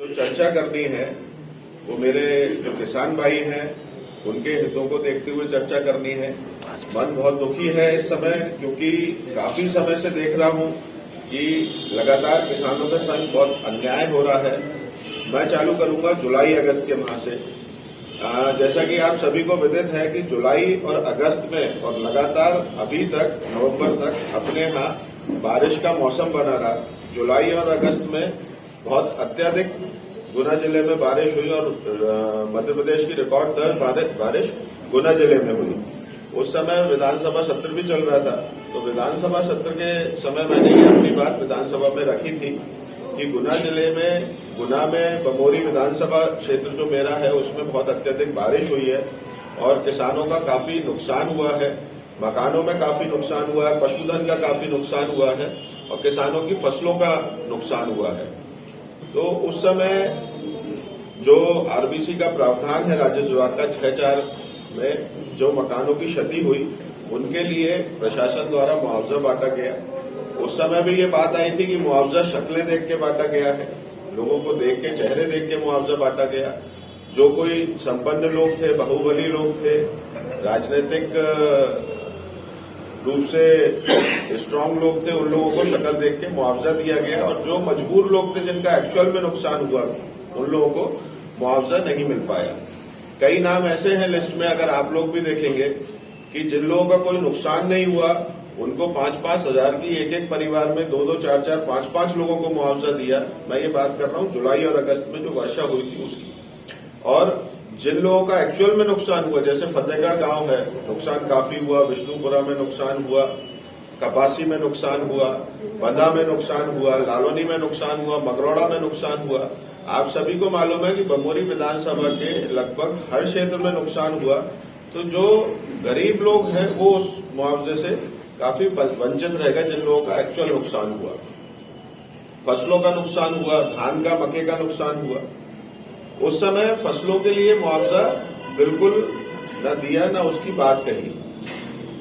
जो चर्चा करनी है वो मेरे जो किसान भाई हैं उनके हितों को देखते हुए चर्चा करनी है। मन बहुत दुखी है इस समय, क्योंकि काफी समय से देख रहा हूं कि लगातार किसानों के संग बहुत अन्याय हो रहा है। मैं चालू करूंगा जुलाई अगस्त के माह से। जैसा कि आप सभी को विदित है कि जुलाई और अगस्त में और लगातार अभी तक नवंबर तक अपने यहाँ बारिश का मौसम बना रहा। जुलाई और अगस्त में बहुत अत्यधिक गुना जिले में बारिश हुई और मध्य प्रदेश की रिकॉर्ड दर्ज बारिश गुना जिले में हुई। उस समय विधानसभा सत्र भी चल रहा था, तो विधानसभा सत्र के समय मैंने ये अपनी बात विधानसभा में रखी थी कि गुना जिले में गुना में बमोरी विधानसभा क्षेत्र जो मेरा है उसमें बहुत अत्यधिक बारिश हुई है और किसानों का काफी नुकसान हुआ है, मकानों में काफी नुकसान हुआ है, पशुधन का काफी नुकसान हुआ है और किसानों की फसलों का नुकसान हुआ है। तो उस समय जो आरबीसी का प्रावधान है राजस्व विभाग का 6/4 में जो मकानों की क्षति हुई उनके लिए प्रशासन द्वारा मुआवजा बांटा गया। उस समय भी ये बात आई थी कि मुआवजा शक्लें देख के बांटा गया है, लोगों को देख के चेहरे देख के मुआवजा बांटा गया। जो कोई संपन्न लोग थे, बाहुबली लोग थे, राजनीतिक रूप से स्ट्रांग लोग थे, उन लोगों को शक्ल देख के मुआवजा दिया गया और जो मजबूर लोग थे जिनका एक्चुअल में नुकसान हुआ उन लोगों को मुआवजा नहीं मिल पाया। कई नाम ऐसे हैं लिस्ट में, अगर आप लोग भी देखेंगे कि जिन लोगों का कोई नुकसान नहीं हुआ उनको 5-5 हजार की एक परिवार में 2-2, 4-4, 5-5 लोगों को मुआवजा दिया। मैं ये बात कर रहा हूं जुलाई और अगस्त में जो वर्षा हुई थी उसकी। और जिन लोगों का एक्चुअल में नुकसान हुआ, जैसे फतेहगढ़ गांव है, नुकसान काफी हुआ, विष्णुपुरा में नुकसान हुआ, कपासी में नुकसान हुआ, बंधा में नुकसान हुआ, लालौनी में नुकसान हुआ, मगरौड़ा में नुकसान हुआ। आप सभी को मालूम है कि बमोरी विधानसभा के लगभग हर क्षेत्र में नुकसान हुआ। तो जो गरीब लोग हैं वो उस मुआवजे से काफी वंचित रहेगा जिन लोगों का एक्चुअल नुकसान हुआ। फसलों का नुकसान हुआ, धान का, मक्के का नुकसान हुआ। उस समय फसलों के लिए मुआवजा बिल्कुल न दिया, न उसकी बात कही।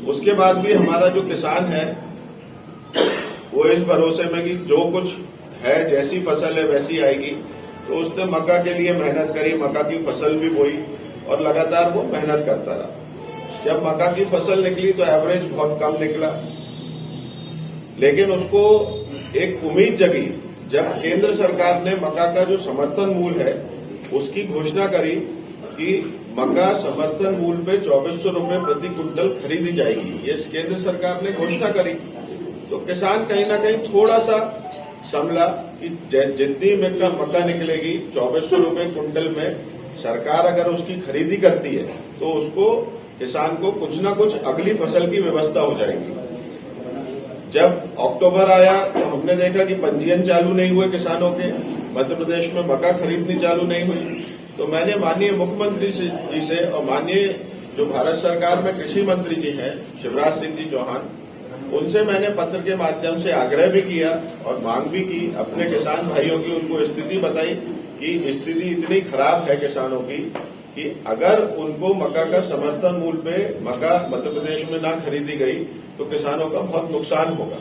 उसके बाद भी हमारा जो किसान है वो इस भरोसे में कि जो कुछ है, जैसी फसल है वैसी आएगी, तो उसने मक्का के लिए मेहनत करी, मक्का की फसल भी बोई और लगातार वो मेहनत करता रहा। जब मक्का की फसल निकली तो एवरेज बहुत कम निकला, लेकिन उसको एक उम्मीद जगी जब केंद्र सरकार ने मक्का का जो समर्थन मूल्य है उसकी घोषणा करी कि मक्का समर्थन मूल्य पे 2400 रुपए प्रति क्विंटल खरीदी जाएगी। ये केंद्र सरकार ने घोषणा करी तो किसान कहीं ना कहीं थोड़ा सा संभला कि जितनी मक्का निकलेगी 2400 रुपए क्विंटल में सरकार अगर उसकी खरीदी करती है तो उसको किसान को कुछ न कुछ अगली फसल की व्यवस्था हो जाएगी। जब अक्टूबर आया तो हमने देखा कि पंजीयन चालू नहीं हुए किसानों के, मध्य प्रदेश में मक्का खरीदनी चालू नहीं हुई। तो मैंने माननीय मुख्यमंत्री जी से और माननीय जो भारत सरकार में कृषि मंत्री जी हैं शिवराज सिंह जी चौहान, उनसे मैंने पत्र के माध्यम से आग्रह भी किया और मांग भी की, अपने किसान भाइयों की उनको स्थिति बताई कि स्थिति इतनी खराब है किसानों की कि अगर उनको मक्का का समर्थन मूल्य पे मक्का मध्य प्रदेश में ना खरीदी गई तो किसानों का बहुत नुकसान होगा।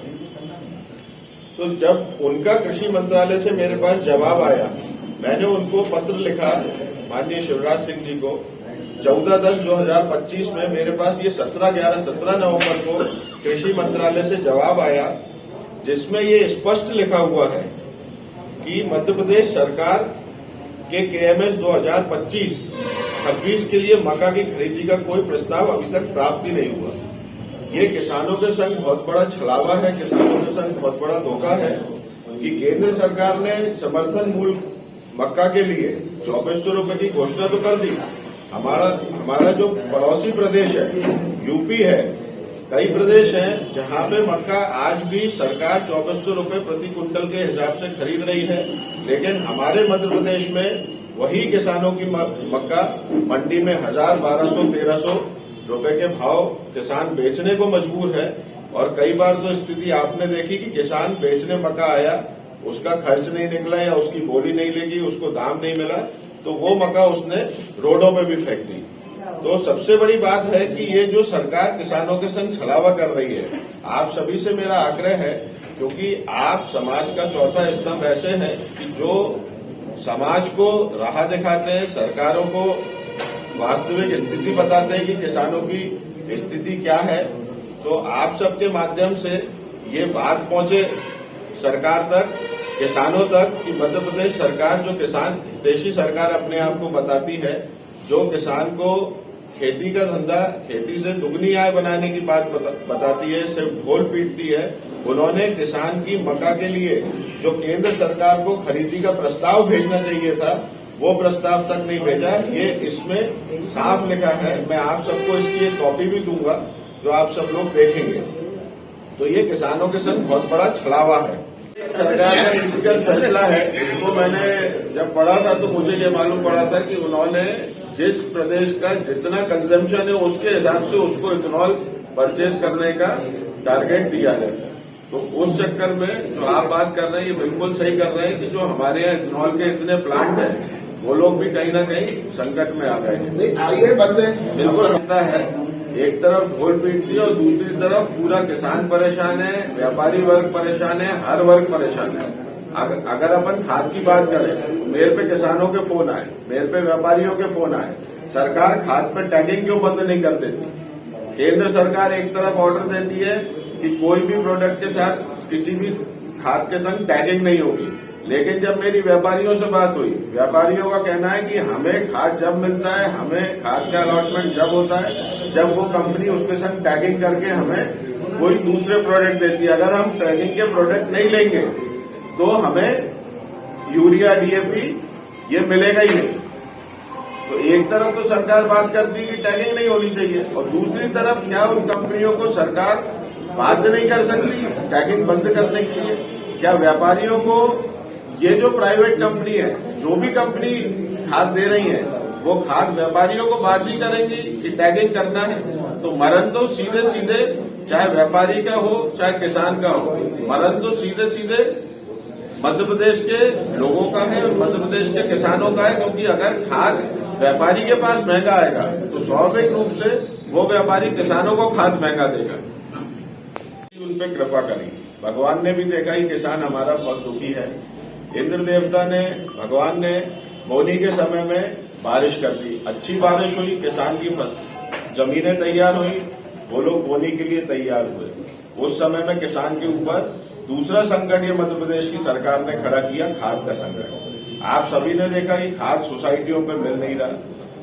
तो जब उनका कृषि मंत्रालय से मेरे पास जवाब आया, मैंने उनको पत्र लिखा माननीय शिवराज सिंह जी को 14/10/2025 में। मेरे पास ये 17 नवंबर को कृषि मंत्रालय से जवाब आया जिसमें ये स्पष्ट लिखा हुआ है कि मध्य प्रदेश सरकार के केएमएस 2025-26 के लिए मक्का की खरीदी का कोई प्रस्ताव अभी तक प्राप्त ही नहीं हुआ। ये किसानों के संग बहुत बड़ा छलावा है, किसानों के संग बहुत बड़ा धोखा है कि केंद्र सरकार ने समर्थन मूल्य मक्का के लिए 2400 रुपए की घोषणा तो कर दी। हमारा जो पड़ोसी प्रदेश है यूपी है, कई प्रदेश हैं जहां पे मक्का आज भी सरकार 2400 रुपए प्रति क्विंटल के हिसाब से खरीद रही है, लेकिन हमारे मध्य प्रदेश में वही किसानों की मक्का मंडी में 1000, 1200, 1300 रुपए के भाव किसान बेचने को मजबूर है। और कई बार तो स्थिति आपने देखी कि किसान बेचने मक्का आया, उसका खर्च नहीं निकला या उसकी बोली नहीं लगी, उसको दाम नहीं मिला, तो वो मक्का उसने रोडों पे भी फेंक दी। तो सबसे बड़ी बात है कि ये जो सरकार किसानों के संग छलावा कर रही है, आप सभी से मेरा आग्रह है, क्योंकि आप समाज का चौथा स्तंभ ऐसे हैं कि जो समाज को राह दिखाते हैं, सरकारों को वास्तविक स्थिति बताते हैं कि किसानों की स्थिति क्या है। तो आप सबके माध्यम से ये बात पहुंचे सरकार तक, किसानों तक, कि मध्य प्रदेश सरकार जो किसान हितैषी सरकार अपने आप को बताती है, जो किसान को खेती का धंधा, खेती से दुगनी आय बनाने की बात बताती है, सिर्फ ढोल पीटती है, उन्होंने किसान की मक्का के लिए जो केंद्र सरकार को खरीदी का प्रस्ताव भेजना चाहिए था, वो प्रस्ताव तक नहीं भेजा। ये इसमें साफ लिखा है, मैं आप सबको इसकी एक कॉपी भी दूंगा जो आप सब लोग देखेंगे। तो ये किसानों के संग बहुत बड़ा छलावा है। सरकार का नीतिगत फैसला है, इसको मैंने जब पढ़ा था तो मुझे ये मालूम पड़ा था कि उन्होंने जिस प्रदेश का जितना कंजम्पशन है उसके हिसाब से उसको इथेनॉल परचेज करने का टारगेट दिया है। तो उस चक्कर में जो आप बात कर रहे हैं ये बिल्कुल सही कर रहे हैं कि जो हमारे यहाँ इथेनॉल के इतने प्लांट हैं वो लोग भी कहीं ना कहीं संकट में आ गए हैं। आइए बंद है, बिल्कुल लगता है, एक तरफ ढोल पीटती है और दूसरी तरफ पूरा किसान परेशान है, व्यापारी वर्ग परेशान है, हर वर्ग परेशान है। अगर अपन खाद की बात करें तो मेरे पे किसानों के फोन आए, मेरे पे व्यापारियों के फोन आए, सरकार खाद पर टैगिंग क्यों बंद नहीं कर देती? केंद्र सरकार एक तरफ ऑर्डर देती है कि कोई भी प्रोडक्ट के साथ किसी भी खाद के संग टैगिंग नहीं होगी, लेकिन जब मेरी व्यापारियों से बात हुई, व्यापारियों का कहना है कि हमें खाद जब मिलता है, हमें खाद का अलॉटमेंट जब होता है, जब वो कंपनी उसके संग टैगिंग करके हमें कोई दूसरे प्रोडक्ट देती है। अगर हम टैगिंग के प्रोडक्ट नहीं लेंगे तो हमें यूरिया, डीएपी ये मिलेगा ही नहीं। तो एक तरफ तो सरकार बात करती है कि टैगिंग नहीं होनी चाहिए, और दूसरी तरफ क्या उन कंपनियों को सरकार बाध्य नहीं कर सकती टैगिंग बंद करने के लिए? क्या व्यापारियों को, ये जो प्राइवेट कंपनी है, जो भी कंपनी खाद दे रही है, वो खाद व्यापारियों को बाध्य करेंगी कि टैगिंग करना है? तो मरण तो सीधे सीधे चाहे व्यापारी का हो चाहे किसान का हो, मरण तो सीधे सीधे मध्य प्रदेश के लोगों का है, मध्य प्रदेश के किसानों का है। क्योंकि अगर खाद व्यापारी के पास महंगा आएगा तो स्वाभाविक रूप से वो व्यापारी किसानों को खाद महंगा देगा। उन पे कृपा करी। भगवान ने भी देखा ही किसान हमारा बहुत दुखी है। इंद्र देवता ने, भगवान ने बोनी के समय में बारिश कर दी, अच्छी बारिश हुई, किसान की जमीनें तैयार हुई, वो लोग बोनी के लिए तैयार हुए। उस समय में किसान के ऊपर दूसरा संकट ये मध्य प्रदेश की सरकार ने खड़ा किया, खाद का संकट। आप सभी ने देखा कि खाद सोसाइटियों पे मिल नहीं रहा,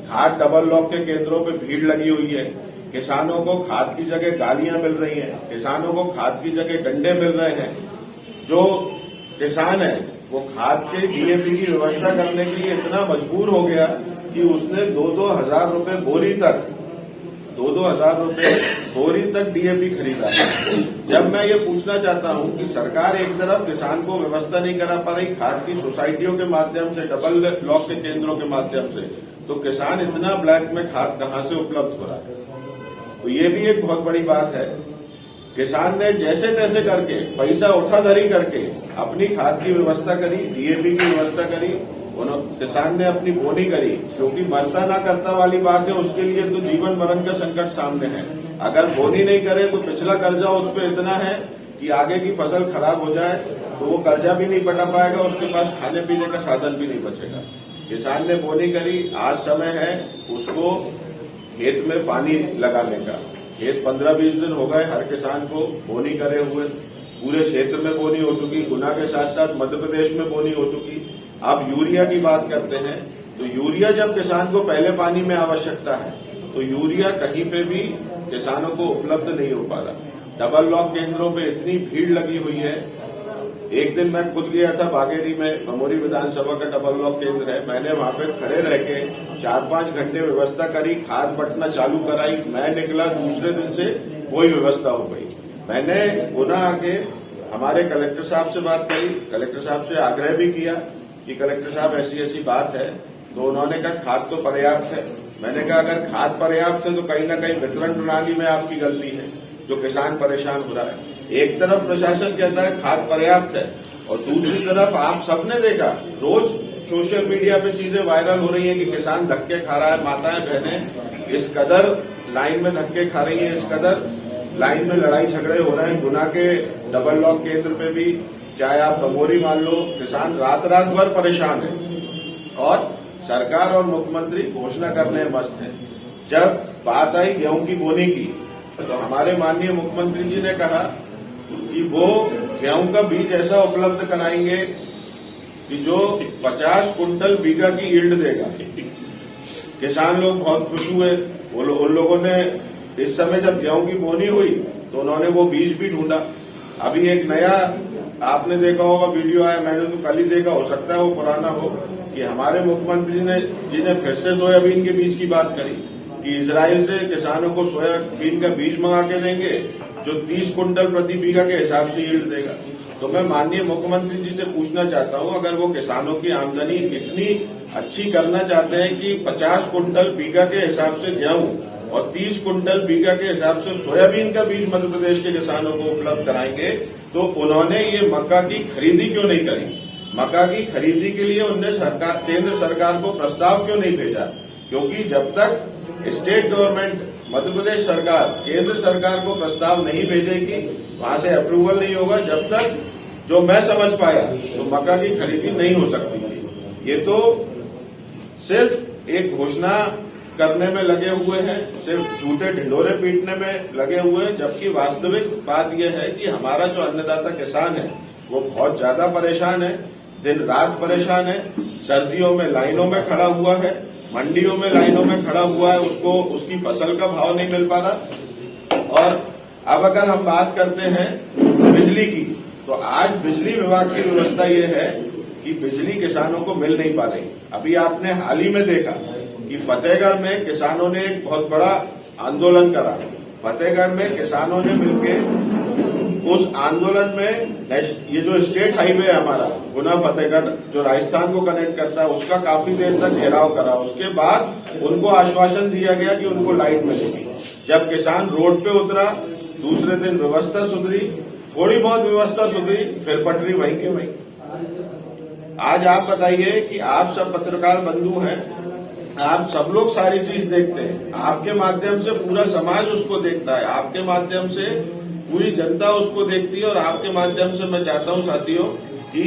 खाद डबल लॉक के केंद्रों पे भीड़ लगी हुई है, किसानों को खाद की जगह गालियां मिल रही हैं, किसानों को खाद की जगह डंडे मिल रहे हैं। जो किसान है वो खाद के डीएपी की व्यवस्था करने के लिए इतना मजबूर हो गया कि उसने 2-2 हजार रुपए बोरी तक, 2-2 हजार रुपए बोरी तक डीएपी खरीदा है। जब मैं ये पूछना चाहता हूं कि सरकार एक तरफ किसान को व्यवस्था नहीं करा पा रही खाद की सोसाइटियों के माध्यम से, डबल लॉक के केंद्रों के माध्यम से, तो किसान इतना ब्लैक में खाद कहां से उपलब्ध हो रहा है? तो ये भी एक बहुत बड़ी बात है। किसान ने जैसे तैसे करके, पैसा उठाधरी करके अपनी खाद की व्यवस्था करी, डीएपी की व्यवस्था करी, किसान ने अपनी बोनी करी। क्योंकि मरता ना करता वाली बात है, उसके लिए तो जीवन मरण का संकट सामने है। अगर बोनी नहीं करे तो पिछला कर्जा उस पर इतना है कि आगे की फसल खराब हो जाए तो वो कर्जा भी नहीं पटा पाएगा, उसके पास खाने पीने का साधन भी नहीं बचेगा। किसान ने बोनी करी, आज समय है उसको खेत में पानी लगाने का। खेत 15-20 दिन हो गए हर किसान को बोनी करे हुए, पूरे क्षेत्र में बोनी हो चुकी, गुना के साथ साथ मध्य प्रदेश में बोनी हो चुकी। अब यूरिया की बात करते हैं तो यूरिया जब किसान को पहले पानी में आवश्यकता है तो यूरिया कहीं पे भी किसानों को उपलब्ध नहीं हो पा रहा। डबल लॉक केंद्रों पे इतनी भीड़ लगी हुई है। एक दिन मैं खुद गया था बागेरी में, भमोरी विधानसभा का डबल लॉक केंद्र है, मैंने वहां पे खड़े रह के 4-5 घंटे व्यवस्था करी, खाद बंटना चालू कराई। मैं निकला, दूसरे दिन से वही व्यवस्था हो गई। मैंने गुना आके हमारे कलेक्टर साहब से बात करी, कलेक्टर साहब से आग्रह भी किया कि कलेक्टर साहब ऐसी ऐसी बात है, तो उन्होंने कहा खाद तो पर्याप्त है। मैंने कहा अगर खाद पर्याप्त है तो कहीं ना कहीं वितरण प्रणाली में आपकी गलती है, जो किसान परेशान हो रहा है। एक तरफ प्रशासन कहता है खाद पर्याप्त है और दूसरी तरफ आप सबने देखा रोज सोशल मीडिया पे चीजें वायरल हो रही है कि किसान धक्के खा रहा है, माताएं बहनें इस कदर लाइन में धक्के खा रही है, इस कदर लाइन में लड़ाई झगड़े हो रहे हैं। गुना के डबल लॉक केंद्र पे भी, चाहे आप भमोरी मान लो, किसान रात रात भर परेशान है। और सरकार और मुख्यमंत्री घोषणा करने में मस्त है। जब बात आई गेहूं की बोनी की, तो हमारे माननीय मुख्यमंत्री जी ने कहा कि वो गेहूं का बीज ऐसा उपलब्ध कराएंगे कि जो 50 कुंटल बीघा की यील्ड देगा। किसान लोग बहुत खुश हुए। उन लोगों ने इस समय जब गेहूं की बोनी हुई तो उन्होंने वो बीज भी ढूंढा। अभी एक नया आपने देखा होगा वीडियो आया, मैंने तो कल ही देखा, हो सकता है वो पुराना हो, कि हमारे मुख्यमंत्री जी ने फिर से सोयाबीन के बीज की बात करी कि इजराइल से किसानों को सोयाबीन का बीज मंगा के देंगे जो 30 कुंटल प्रति बीघा के हिसाब से यील्ड देगा। तो मैं माननीय मुख्यमंत्री जी से पूछना चाहता हूं, अगर वो किसानों की आमदनी इतनी अच्छी करना चाहते हैं कि 50 कुंटल बीघा के हिसाब से गेहूं और 30 कुंटल बीघा के हिसाब से सोयाबीन का बीज मध्य प्रदेश के किसानों को उपलब्ध कराएंगे, तो उन्होंने ये मक्का की खरीदी क्यों नहीं करी? मक्का की खरीदी के लिए उन्होंने केंद्र सरकार को प्रस्ताव क्यों नहीं भेजा? क्योंकि जब तक स्टेट गवर्नमेंट मध्य प्रदेश सरकार केंद्र सरकार को प्रस्ताव नहीं भेजेगी, वहां से अप्रूवल नहीं होगा, जब तक जो मैं समझ पाया तो मक्का की खरीदी नहीं हो सकती थी। ये तो सिर्फ एक घोषणा करने में लगे हुए हैं, सिर्फ झूठे ढिंढोरे पीटने में लगे हुए हैं, जबकि वास्तविक बात यह है कि हमारा जो अन्नदाता किसान है वो बहुत ज्यादा परेशान है, दिन रात परेशान है, सर्दियों में लाइनों में खड़ा हुआ है, मंडियों में लाइनों में खड़ा हुआ है, उसको उसकी फसल का भाव नहीं मिल पा रहा। और अब अगर हम बात करते हैं बिजली की, तो आज बिजली विभाग की व्यवस्था ये है कि बिजली किसानों को मिल नहीं पा रही। अभी आपने हाल ही में देखा कि फतेहगढ़ में किसानों ने एक बहुत बड़ा आंदोलन करा। फतेहगढ़ में किसानों ने मिलकर उस आंदोलन में ये जो स्टेट हाईवे है हमारा गुना फतेहगढ़ जो राजस्थान को कनेक्ट करता है, उसका काफी देर तक घेराव करा। उसके बाद उनको आश्वासन दिया गया कि उनको लाइट मिलेगी। जब किसान रोड पे उतरा, दूसरे दिन व्यवस्था सुधरी, थोड़ी बहुत व्यवस्था सुधरी, फिर पटरी वहीं के वहीं। आज आप बताइए कि आप सब पत्रकार बंधु हैं, आप सब लोग सारी चीज देखते हैं, आपके माध्यम से पूरा समाज उसको देखता है, आपके माध्यम से पूरी जनता उसको देखती है। और आपके माध्यम से मैं चाहता हूं साथियों कि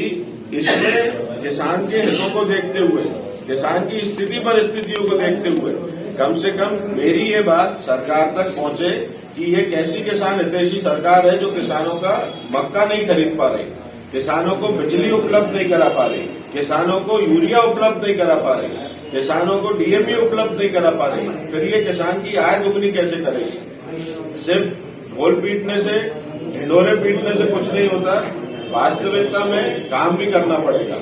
इसमें किसान के हितों को देखते हुए, किसान की स्थिति परिस्थितियों को देखते हुए कम से कम मेरी ये बात सरकार तक पहुंचे कि ये कैसी किसान हितैषी सरकार है जो किसानों का मक्का नहीं खरीद पा रही, किसानों को बिजली उपलब्ध नहीं करा पा रही, किसानों को यूरिया उपलब्ध नहीं करा पा रही, किसानों को डीएपी उपलब्ध नहीं करा पा रही। फिर ये किसान की आय दुगनी कैसे करेगी? सिर्फ ढोल पीटने से, ढिंढोरे पीटने से कुछ नहीं होता, वास्तविकता में काम भी करना पड़ेगा।